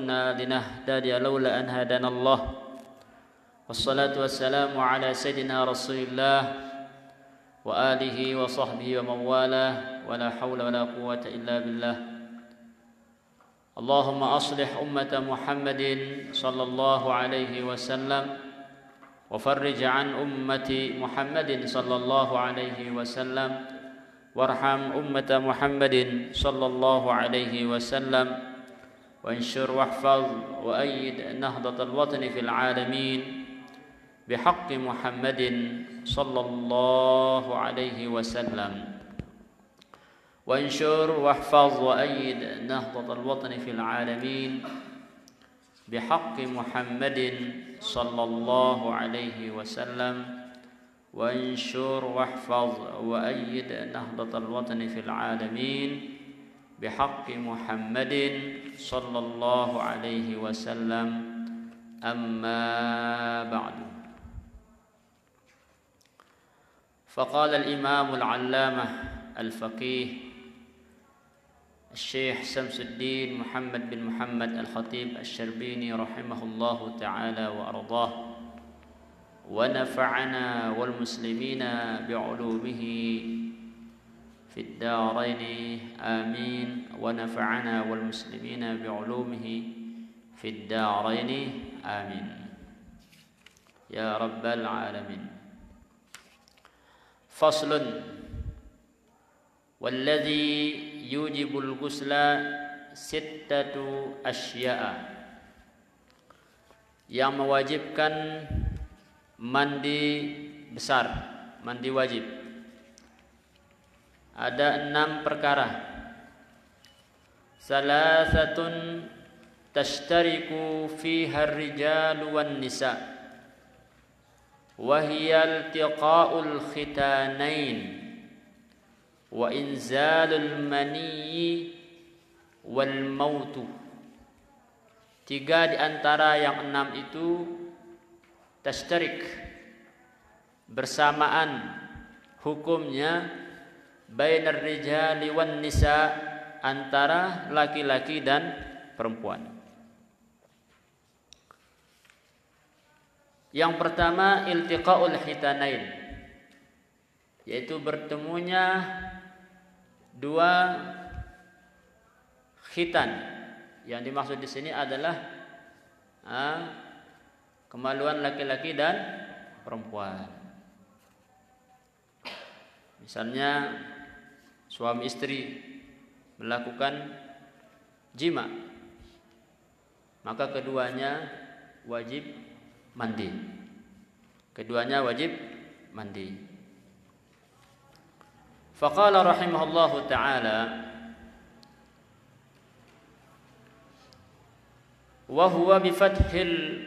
كنا لنهتدي لولا أن هدانا الله والصلاة والسلام على سيدنا رسول الله وآله وصحبه ومن والاه ولا حول ولا قوة إلا بالله اللهم أصلح أمة محمد صلى الله عليه وسلم وفرج عن أمة محمد صلى الله عليه وسلم وارحم أمة محمد صلى الله عليه وسلم وانشر واحفظ وأيد نهضة الوطن في العالمين بحق محمد صلى الله عليه وسلم وانشر واحفظ وأيد نهضة الوطن في العالمين بحق محمد صلى الله عليه وسلم وانشر واحفظ وأيد نهضة الوطن في العالمين بحق محمد صلى الله عليه وسلم أما بعد فقال الإمام العلامة الفقيه الشيخ شمس الدين محمد بن محمد الخطيب الشربيني رحمه الله تعالى وأرضاه ونفعنا والمسلمين بعلومه في الدارين آمين ونفعنا والمسلمين بعلومه في الدارين آمين يا رب العالمين فصل والذي يوجب الغسل ستة أشياء yang mewajibkan mandi besar, mandi wajib. Ada 6 perkara. Salasatun tashtariku fiha ar-rijalu wan nisa. Wa hiya iltiqa'ul khitanain wa inzalul maniyyi wal mautu. 3 di antara yang 6 itu tashtarik, bersamaan hukumnya bainar rijali wan nisa, antara laki-laki dan perempuan. Yang pertama iltiqaul hitanain, yaitu bertemunya 2 khitan. Yang dimaksud di sini adalah kemaluan laki-laki dan perempuan. Misalnya suami istri melakukan jima, maka keduanya wajib mandi. Keduanya wajib mandi. Faqala rahimahullahu ta'ala wa huwa bi fathil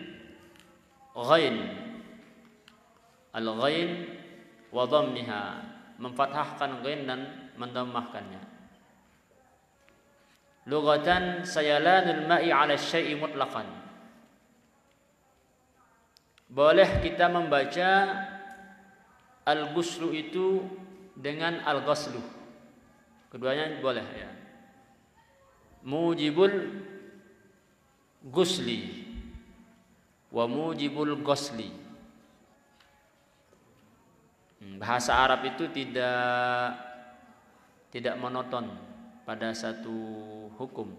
ghain, al-ghain wa dhammiha, memfathahkan ghain dan mendammahkannya. Lughatan sayalanul ma'i 'ala syai'i mutlaqan. Boleh kita membaca al-ghuslu itu dengan al-ghaslu. Keduanya boleh ya. Mujibul ghusli wa mujibul ghusli. Bahasa Arab itu tidak monoton pada satu hukum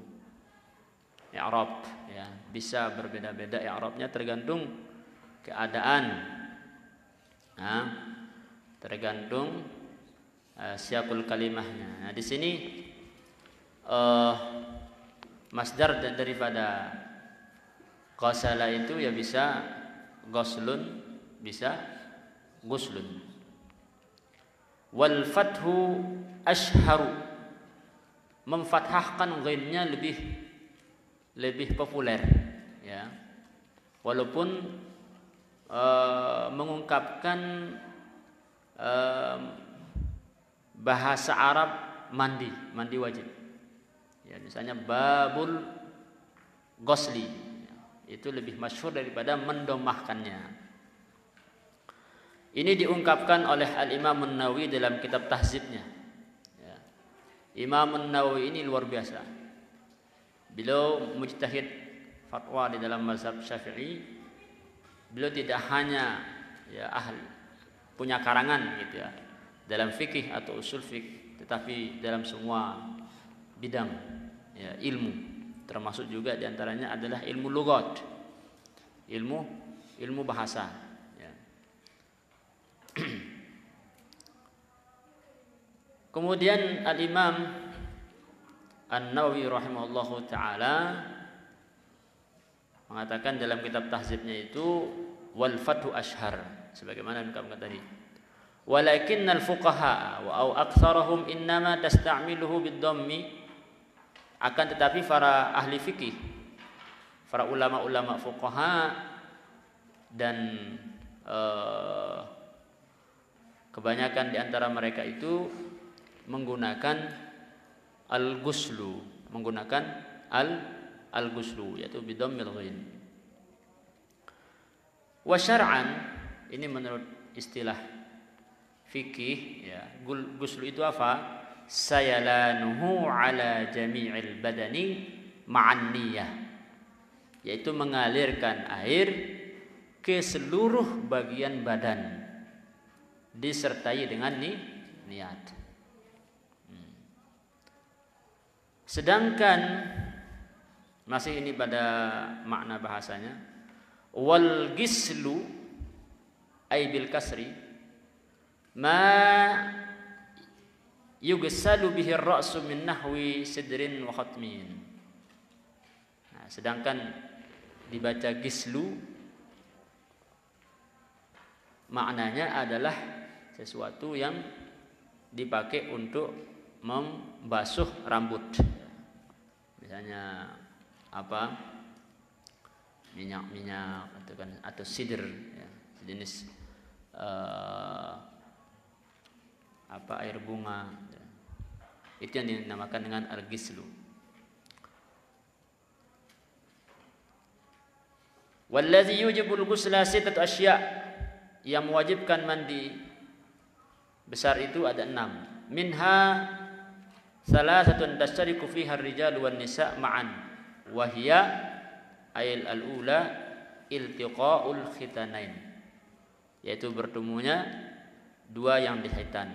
i'rab ya, bisa berbeda-beda i'rabnya tergantung keadaan, tergantung siyaqul kalimahnya. Nah, di sini masdar daripada ghasala itu ya bisa ghuslun, bisa ghuslun. Wal fathu ashharu, memfathahkan ghainnya lebih populer ya. Walaupun mengungkapkan bahasa Arab mandi wajib. Ya, misalnya babul ghusli, itu lebih masyhur daripada mendomahkannya. Ini diungkapkan oleh Al-Imam An-Nawawi dalam kitab Tahzibnya. Ya. Imam An-Nawawi ini luar biasa. Beliau mujtahid fatwa di dalam mazhab Syafi'i, beliau tidak hanya ya ahli punya karangan gitu ya dalam fikih atau usul fikih, tetapi dalam semua bidang ya, ilmu, termasuk juga diantaranya adalah ilmu lughat, ilmu bahasa ya. Kemudian Al-Imam An-Nawawi rahimahullahu taala mengatakan dalam kitab tahzibnya itu wal fathu ashhar, sebagaimana yang kami tadi, walakinnal fuqaha wa au aktsarahum innama tasta'miluhu bid-dhammi, akan tetapi para ahli fikih, para ulama-ulama fuqaha dan kebanyakan di antara mereka itu menggunakan al-ghuslu, al-ghuslu yaitu bidhammil ghain. Wa syar'an, ini menurut istilah fikih ya, ghuslu itu apa? Sayalanuhu ala jami'il badani ma'an niyah, yaitu mengalirkan air ke seluruh bagian badan disertai dengan niat. Sedangkan masih ini pada makna bahasanya, wal gislu ay bil kasri ma yugsalu bihi ar-ra'su min nahwi sidrin wa khatmin. Nah, sedangkan dibaca gislu maknanya adalah sesuatu yang dipakai untuk membasuh rambut, misalnya apa, minyak atau sidr ya, jenis air bunga ya. Itu yang dinamakan dengan al-ghuslu. Wallazi yujibul ghusla sittatu asya', yang mewajibkan mandi besar itu ada 6. Minha salasatun tashtariku fiha ar-rijal wan nisa' ma'an wa hiya ayil al-ula iltiqa'ul khitanain, yaitu bertemunya dua yang dihitan.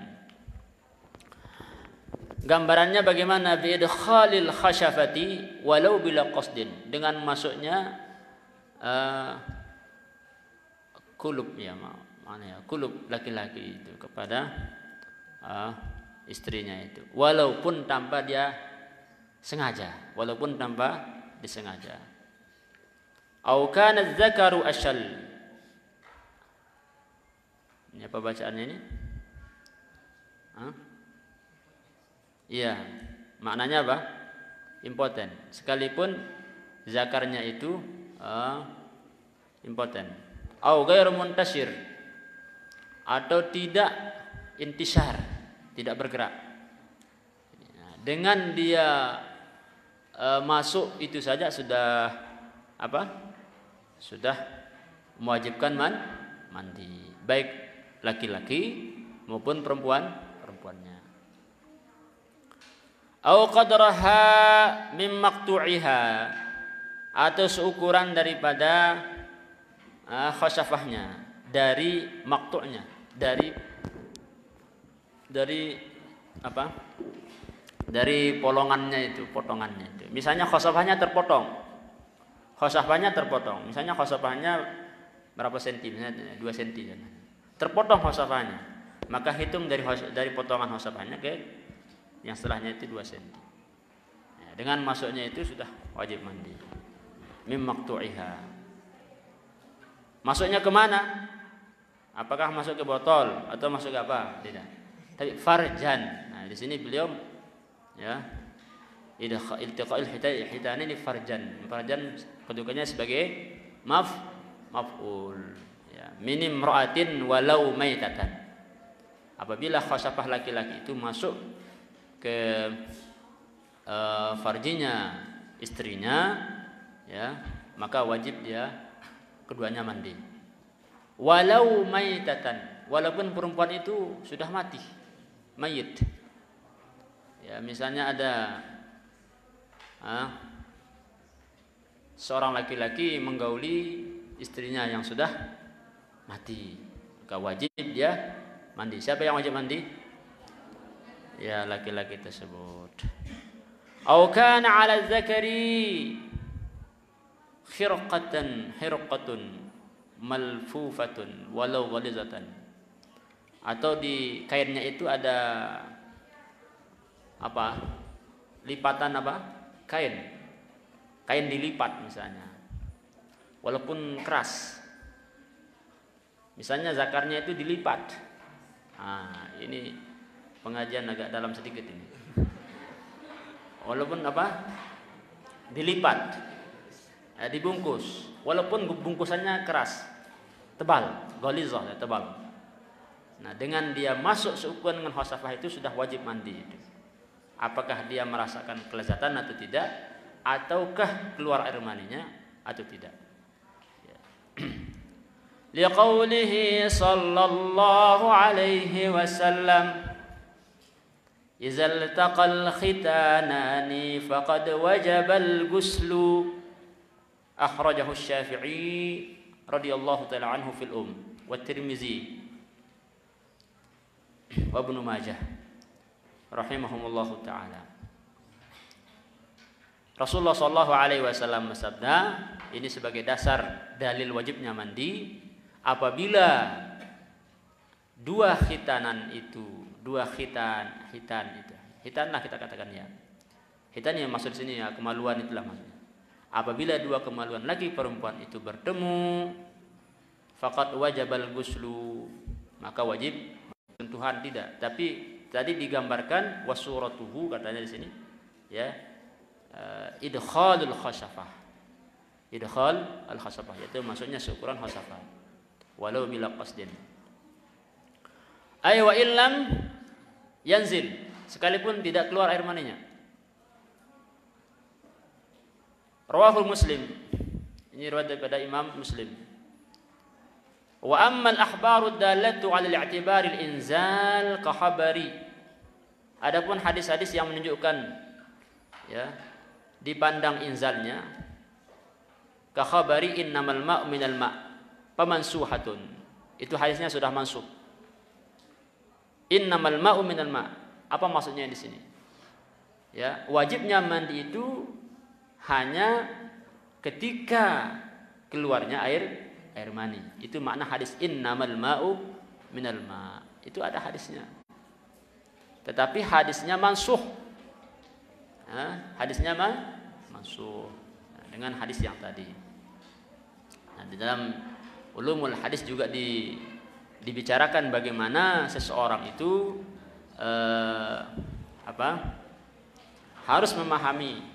Gambarannya bagaimana? Bi idkhalil khashafati walau bila qasdin, dengan masuknya kulub ya, mana ya, kulub laki-laki itu kepada istrinya itu, walaupun tanpa dia sengaja, walaupun tanpa disengaja. Au kana dzakaru asyal, ini apa bacaannya ini? Iya, maknanya apa? Impoten, sekalipun zakarnya itu impoten. Au ghairu muntashir, atau tidak intisar, tidak bergerak. Dengan dia masuk itu saja sudah apa? Sudah mewajibkan mandi, baik laki-laki maupun perempuannya. Au qadraha mim maqtu'iha, atau seukuran daripada khashafahnya, dari maktu'nya, dari apa? Dari polongannya itu, potongannya itu. Misalnya khashafahnya terpotong. Misalnya khashafahnya berapa senti? Misalnya 2 senti. Terpotong khashafahnya. Maka hitung dari potongan khashafahnya ke yang setelahnya itu 2 senti. Ya, dengan masuknya itu sudah wajib mandi. Mim maqtu'iha. Masuknya kemana? Apakah masuk ke botol atau masuk ke apa? Tidak. Tapi farjan. Nah, di sini beliau ya iltiqa'il hitan ini farjan. Farjan kedudukannya sebagai maf'ul. Ya, minim ra'atin walau maitatan. Apabila khashafah laki-laki itu masuk ke farjinya istrinya, ya, maka wajib dia keduanya mandi. Walau maitatan, walaupun perempuan itu sudah mati, mayit. Ya, misalnya ada seorang laki-laki menggauli istrinya yang sudah mati, maka wajib dia mandi. Siapa yang wajib mandi? Ya, laki-laki tersebut. Au kana 'ala dzakari khirqatun malfufatun walau ghalizatan. Atau di kainnya itu ada apa? Lipatan apa? Kain dilipat misalnya. Walaupun keras. Misalnya zakarnya itu dilipat. Ini pengajian agak dalam sedikit ini. Walaupun apa? Dilipat. Dibungkus. Walaupun bungkusannya keras, tebal, ghalizah, tebal. Nah, dengan dia masuk seukuran dengan khosafah itu sudah wajib mandi. Apakah dia merasakan kelezatan atau tidak, ataukah keluar air maninya atau tidak? Liqaulihi sallallahu alaihi wasallam, "Idza iltaqal khitanani faqad wajaba al-ghuslu." Akhrajahu Asy-Syafi'i radhiyallahu taala anhu fil wa Tirmizi wa Ibnu Majah rahimahumullahu taala. Rasulullah sallallahu alaihi wasallam bersabda, ini sebagai dasar dalil wajibnya mandi apabila dua khitan itu, hitan lah kita katakan ya. Hitan yang maksud sini ya, kemaluan itulah maksudnya. Apabila dua kemaluan laki perempuan itu bertemu, faqad wajabal ghuslu, maka wajib sentuhan tidak. Tapi tadi digambarkan wasuratuhu katanya di sini, ya, idkhalul khasafah. Idkhal al khasafah itu maksudnya seukuran khasafah. Walau bila qasdin. Ay wa illam yanzil, sekalipun tidak keluar air maninya. Rawahul Muslim. Ini riwayat daripada Imam Muslim. Wa amma al-akhbaru dallatu 'ala al-i'tibar al-inzal ka khabari. Adapun hadis-hadis yang menunjukkan ya dipandang inzalnya, ka khabari innamal ma'u minal ma' pamansuhatun. Itu hadisnya sudah mansukh. Innamal ma'u minal ma'. Apa maksudnya di sini? Ya, wajibnya mandi itu hanya ketika keluarnya air mani. Itu makna hadis innamal ma'u minal ma'. Itu ada hadisnya. Tetapi hadisnya mansukh. Hadisnya mansukh dengan hadis yang tadi. Nah, di dalam ulumul hadis juga dibicarakan bagaimana seseorang itu harus memahami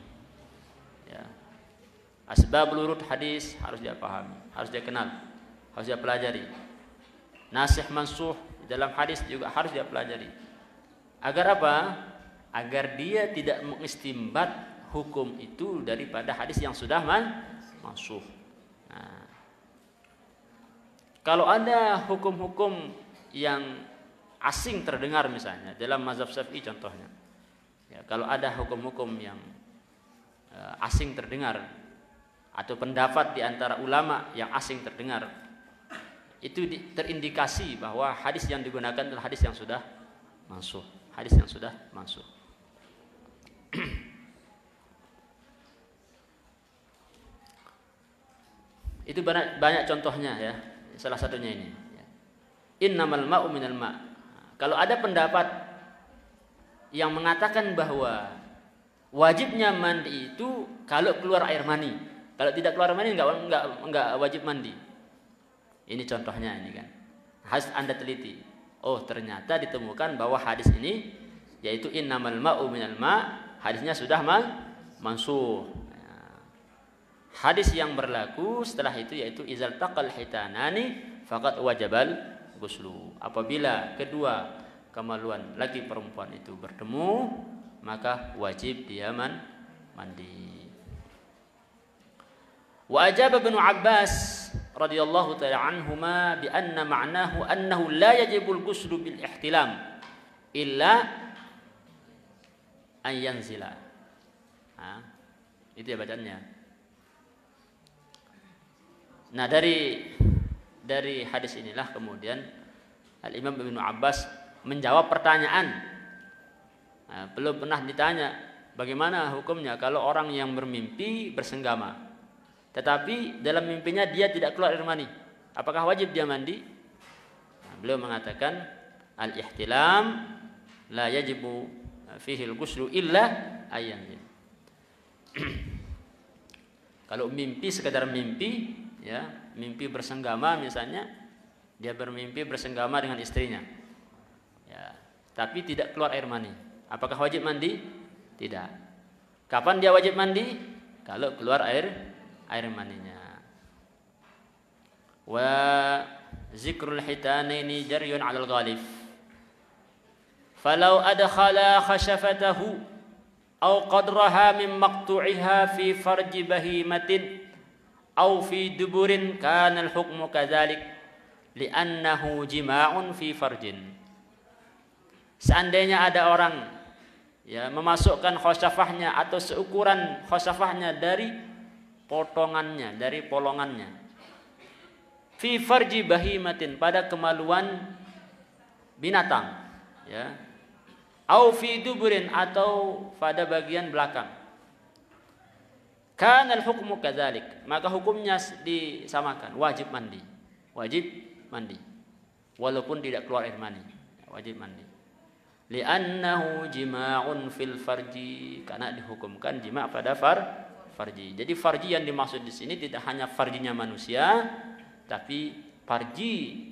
asbabul wurud hadis, harus dia pahami, harus dia kenal, harus dia pelajari. Nasikh mansukh di dalam hadis juga harus dia pelajari. Agar apa? Agar dia tidak mengistimbat hukum itu daripada hadis yang sudah mansukh. Nah, kalau ada hukum-hukum yang asing terdengar misalnya dalam mazhab Syafi'i contohnya. Ya, kalau ada hukum-hukum yang asing terdengar atau pendapat di antara ulama yang asing terdengar, itu terindikasi bahwa hadis yang digunakan adalah hadis yang sudah mansukh, hadis yang sudah mansukh. Itu banyak contohnya ya. Salah satunya ini. Innamal ma'u minal ma'. Kalau ada pendapat yang mengatakan bahwa wajibnya mandi itu kalau keluar air mani. Kalau tidak keluar mani enggak wajib mandi. Ini contohnya ini kan. Harus Anda teliti. Oh, ternyata ditemukan bahwa hadis ini yaitu innamal ma'u minal ma', hadisnya sudah mansukh. Hadis yang berlaku setelah itu yaitu izal taqal hitanani faqad wajabal ghuslu. Apabila kedua kemaluan laki perempuan itu bertemu, maka wajib dia mandi. Wa ajaba Ibnu Abbas radhiyallahu ta'ala anhuma bi anna ma'nahu annahu la yajibul ghuslu bil ihtilam illa an yanzila. Itu ya bacaannya. Nah, dari hadis inilah kemudian Al-Imam Ibnu Abbas menjawab pertanyaan. Nah, belum pernah ditanya bagaimana hukumnya kalau orang yang bermimpi bersenggama, tetapi dalam mimpinya dia tidak keluar air mani, apakah wajib dia mandi? Nah, beliau mengatakan al-ihtilam la yajibu fihi al-ghuslu illa ayyan. Kalau mimpi sekedar mimpi, ya, mimpi bersenggama misalnya, dia bermimpi bersenggama dengan istrinya, ya, tapi tidak keluar air mani, apakah wajib mandi? Tidak. Kapan dia wajib mandi? Kalau keluar air maninya. Wa zikrul hitanaini jaryun 'alal ghalib. Falau adkhala khashafatahu aw qadraha min maqtu'iha fi farji bahimatin aw fi duburin kana al-hukmu kadzalik li'annahu jima'un fi farjin. Seandainya ada orang, ya, memasukkan khosafahnya atau seukuran khosafahnya dari potongannya, dari polongannya, fi farji bahimatin, pada kemaluan binatang, ya, au fi duburin, atau pada bagian belakang, kana al-hukmu kadzalik, maka hukumnya disamakan, wajib mandi walaupun tidak keluar air mani, wajib mandi. Li'annahu jima'un fil farji, karena dihukumkan jima' pada farji. Jadi farji yang dimaksud di sini tidak hanya farjinya manusia, tapi farji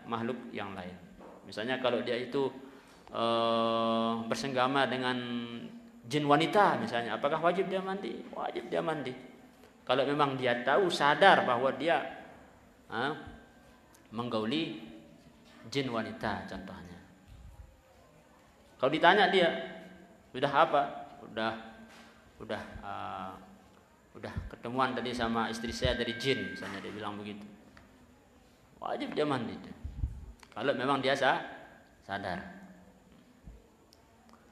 makhluk yang lain. Misalnya kalau dia itu bersenggama dengan jin wanita misalnya, apakah wajib dia mandi? Wajib dia mandi. Kalau memang dia tahu, sadar bahwa dia menggauli jin wanita contohnya. Kalau ditanya dia, udah apa? Udah ketemuan tadi sama istri saya dari jin misalnya, dia bilang begitu, wajib dia mandi. Kalau memang dia sadar.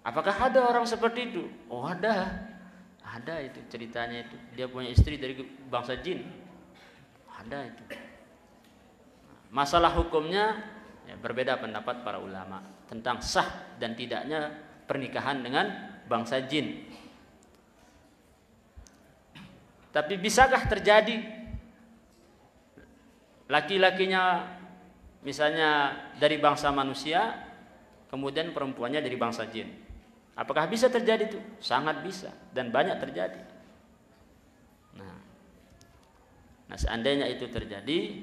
Apakah ada orang seperti itu? Oh, ada itu ceritanya itu. Dia punya istri dari bangsa jin. Ada itu. Masalah hukumnya, ya, berbeda pendapat para ulama tentang sah dan tidaknya pernikahan dengan bangsa jin. Tapi bisakah terjadi laki-lakinya misalnya dari bangsa manusia, kemudian perempuannya dari bangsa jin? Apakah bisa terjadi itu? Sangat bisa dan banyak terjadi. Nah, seandainya itu terjadi,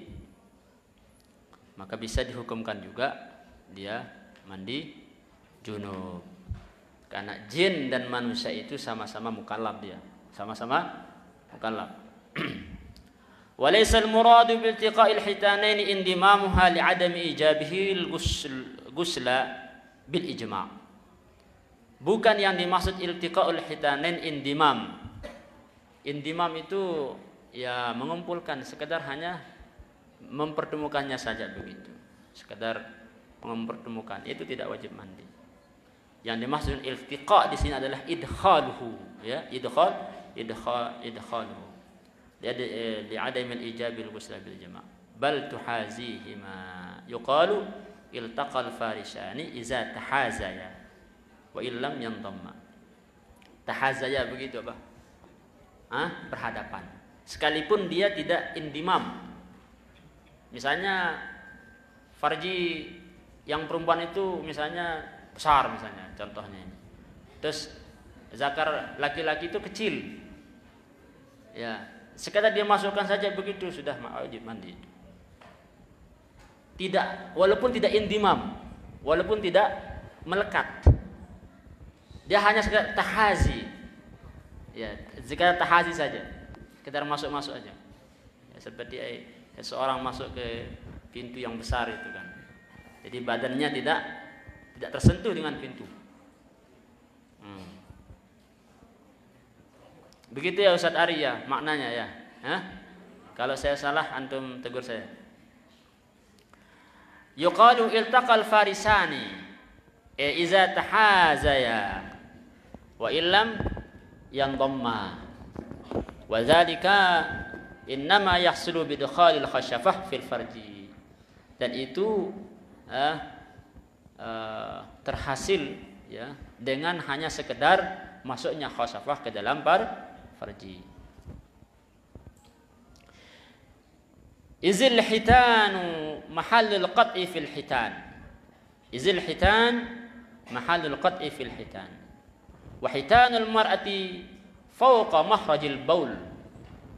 maka bisa dihukumkan juga dia mandi junub. Karena jin dan manusia itu sama-sama mukallaf, dia sama-sama mukallaf. Walaysa al-muradu bi iltiqa'il hitanain indimamuha li'adami ijabihi al-ghusla bil ijma'. Bukan yang dimaksud iltiqa'ul hitanain indimam. Indimam itu, ya, mengumpulkan, sekedar hanya mempertemukannya saja begitu. Sekedar mempertemukan, itu tidak wajib mandi. Yang dimaksud iltiqa' di sini adalah idkhaluhu, ya, idkhaluhu. Li adamil ijabil ghusl bil jama'. Bal tuhazihima. Yuqalu iltaqal farishani iza tahazaya wa illam yandamma. Tahazaya begitu apa? Berhadapan. Sekalipun dia tidak indimam. Misalnya farji yang perempuan itu misalnya besar misalnya, contohnya ini. Terus zakar laki-laki itu kecil. Ya, sekadar dia masukkan saja begitu sudah wajib mandi. Tidak, walaupun tidak indimam, walaupun tidak melekat. Dia hanya sekedar tahazi, ya, sekedar tahazi saja, sekedar masuk aja, ya, seperti seorang masuk ke pintu yang besar itu kan, jadi badannya tidak tersentuh dengan pintu. Begitu ya Ustaz Arya maknanya ya. Kalau saya salah antum tegur saya. Yuqalu iltaqal farisani iza tahazaya wa illam yandamma wa dzalika innama yahsulu bidkhalil khasyafah fil farji. Dan itu terhasil ya dengan hanya sekedar masuknya khasyafah ke dalam farji. Izil hitanu mahallul qat'i fil hitan. Izil hitan mahallul qat'i fil hitan. Wa hitanul mar'ati fawqa makhrajil baul.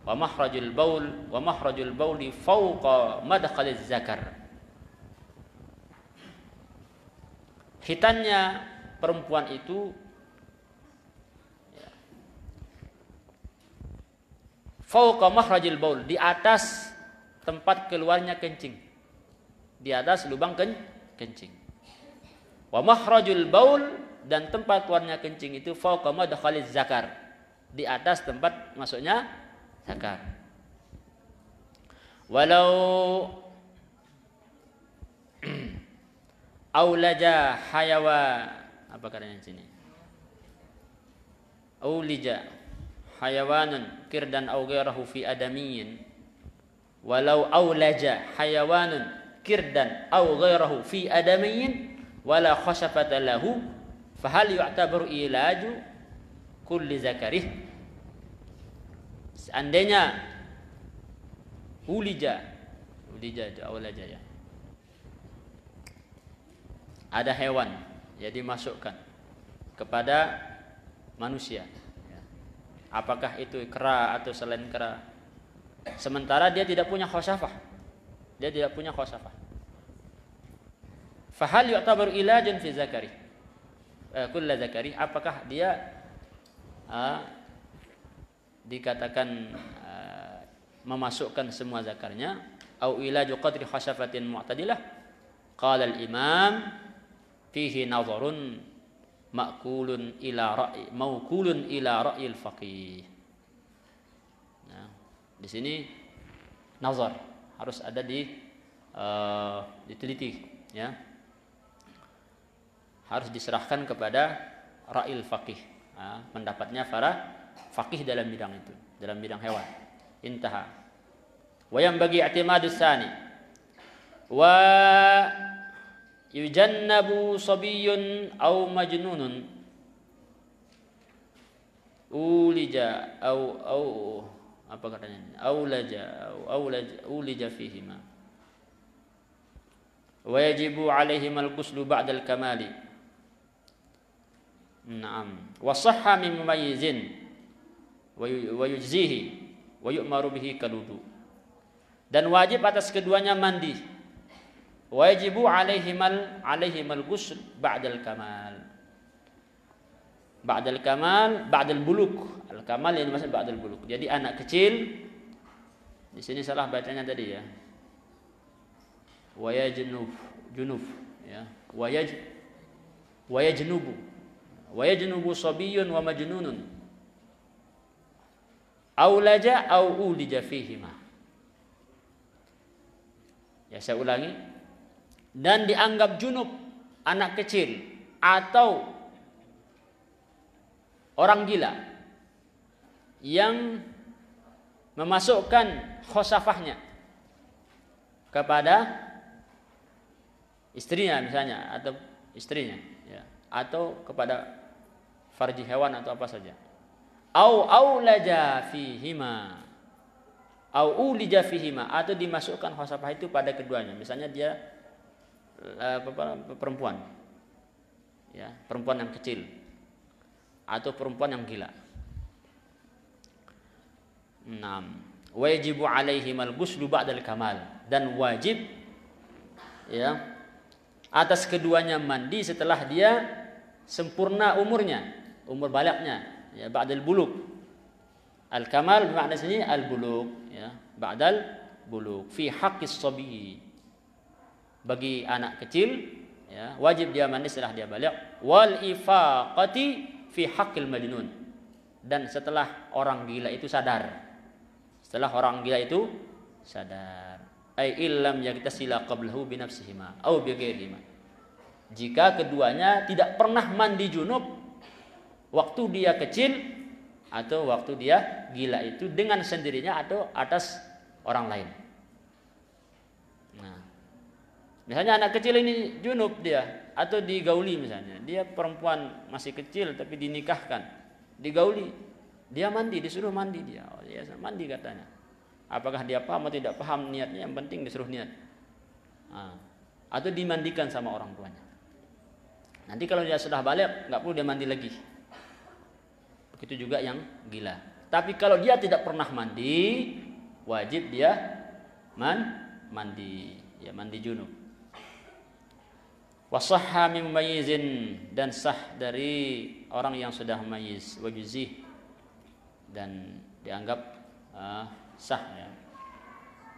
Wa makhrajul bauli fawqa madkhaliz zakar. Hitannya perempuan itu fawqa makhrajil baul, di atas tempat keluarnya kencing, di atas lubang kencing. Wa makhrajul baul, dan tempat keluarnya kencing itu fawqa madkhaliz zakar, di atas tempat masuknya zakar. Walau aulaja hayawan, apa katanya di sini? Aulija hayawanun kirdan aw ghayrahu fi adamiyyin. Walau aulaja hayawanun kirdan aw ghayrahu fi adamiyyin wala khashafata lahu fahal yu'tabaru ilaju kulli zakarih. Seandainya ulija aulaja ya, ada hewan ya dimasukkan kepada manusia, apakah itu kera atau selain kera, sementara dia tidak punya khosafah, fahal yu'tabaru ilajun fi zakari kulla zakari, apakah dia dikatakan memasukkan semua zakarnya, au ilaju qadri khasafatin mu'tadilah. Qala al-imam fihi nazarun maukulun ila ra'yil faqih. Nah, di sini nazar harus ada diteliti ya. Harus diserahkan kepada ra'yil faqih. Nah, pendapatnya para faqih dalam bidang itu, dalam bidang hewan. Intaha. Wa yanbaghi i'timadus sani wa yujannabu sabiyyun aw majnunun ulija au apa katanya, ulija fihima wa yajibu alaihim al-ghuslu ba'da al-kamali. Naam. Wa sahha min mumayyizin wa yujzihi wa yu'maru bihi kaludu. Dan wajib atas keduanya mandi. Wajibu alaihimal ghusl ba'dal kamal. Ba'dal kamal, ba'dal buluk. Al kamal yang dimaksud ba'dal buluk. Jadi anak kecil, di sini salah bacanya tadi ya. Junuf ya. Wayajnubu sabiyyun wa majnunun. Aulaja au ulija fihima. Ya, saya ulangi. Dan dianggap junub anak kecil atau orang gila yang memasukkan khosafahnya kepada istrinya misalnya, atau istrinya ya, atau kepada farji hewan atau apa saja. Au aulaja fihima, au ulija fihima, atau dimasukkan khosafah itu pada keduanya. Misalnya dia perempuan, ya, perempuan yang kecil atau perempuan yang gila. 6. Wajibu alaihimal ghuslu ba'dal kamal, dan wajib ya atas keduanya mandi setelah dia sempurna umurnya, umur balignya. Ya, ba'dal buluk. Al-kamal bermakna sini al-buluk ya, ba'dal buluk fi haqqis sabi. Bagi anak kecil ya, wajib dia mandi setelah dia baligh. Wal ifaqati fi haqqil majnun. Dan setelah orang gila itu sadar. Setelah orang gila itu sadar. Ai illam yaktasila qablahu bi nafsihima au bi ghairihima. Jika keduanya tidak pernah mandi junub waktu dia kecil atau waktu dia gila itu dengan sendirinya atau atas orang lain. Nah, misalnya anak kecil ini junub dia atau digauli, misalnya dia perempuan masih kecil tapi dinikahkan, digauli, dia mandi, disuruh mandi, dia ya mandi katanya. Apakah dia paham atau tidak paham niatnya, yang penting disuruh niat. Nah, atau dimandikan sama orang tuanya. Nanti kalau dia sudah balik nggak perlu dia mandi lagi. Begitu juga yang gila. Tapi kalau dia tidak pernah mandi, wajib dia mandi, ya mandi junub. Wasahha min mumayyizin, dan sah dari orang yang sudah mayyiz, wajuzih, dan dianggap sah ya.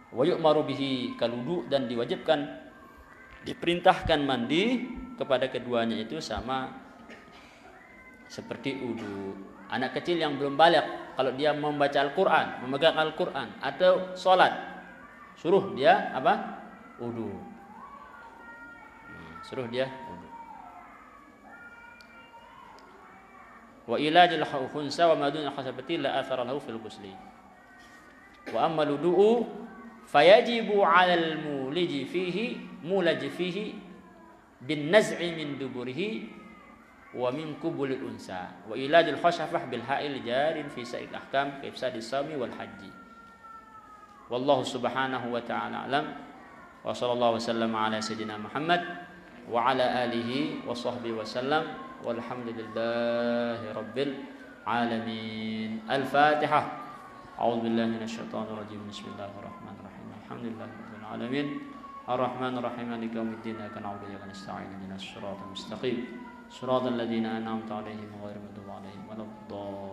Wa yu'maru bihi kaludu, dan diwajibkan, diperintahkan mandi kepada keduanya itu sama seperti wudu. Anak kecil yang belum balik, kalau dia membaca Al-Quran, memegang Al-Quran atau sholat, suruh dia apa? Wudu. Suruh dia wudu. Wa ilajul khunsa wa madun khasabati la athara lahu fil ghusli. Wa amma wudu'u fayajibu 'alal muliji fihi bin naz'i min duburihi wa min qubulil unsa wa ilajul khashafah bil ha'il jarin fi sa'il ahkam ka ifsadis sawmi wal haji. Wallahu subhanahu wa ta'ala alam, wa sallallahu wasallam ala sayyidina Muhammad wa ala alihi wa sahbihi wasallam, walhamdulillahi rabbil alamin. Al-Fatihah. A'udzu billahi minasyaitonir rajim. Bismillahirrahmanirrahim. Alhamdulillahi rabbil alamin. Ar-Rahmanir Rahim. Maliki yaumiddin. Iyyaka na'budu wa iyyaka nasta'in. Ihdinas siratal mustaqim. Shiratal ladzina an'amta 'alaihim ghairil maghdubi 'alaihim waladdallin.